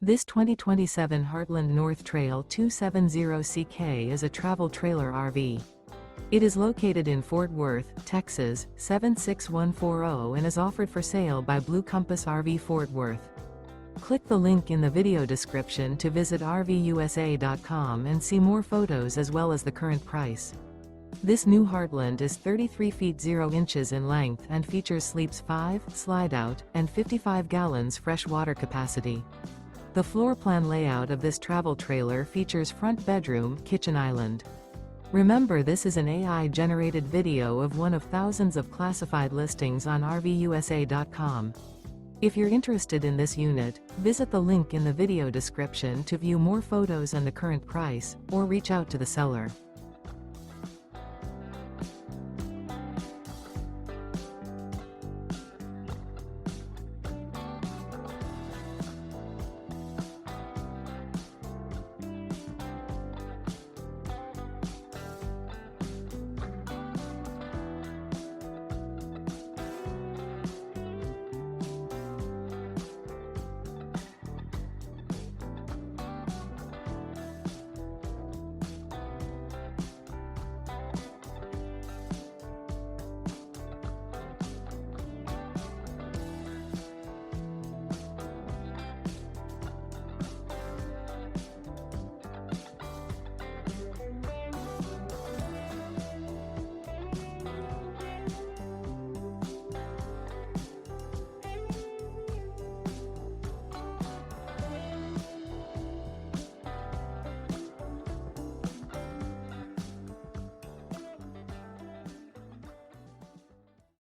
This 2027 Heartland North Trail 270CK is a travel trailer RV. It is located in Fort Worth, Texas, 76140 and is offered for sale by Blue Compass RV Fort Worth. Click the link in the video description to visit RVUSA.com and see more photos as well as the current price. This new Heartland is 33 feet 0 inches in length and features sleeps 5, Slideout, and 55 gallons fresh water capacity. The floor plan layout of this travel trailer features front bedroom, kitchen island. Remember, this is an AI-generated video of one of thousands of classified listings on RVUSA.com. If you're interested in this unit, visit the link in the video description to view more photos and the current price, or reach out to the seller.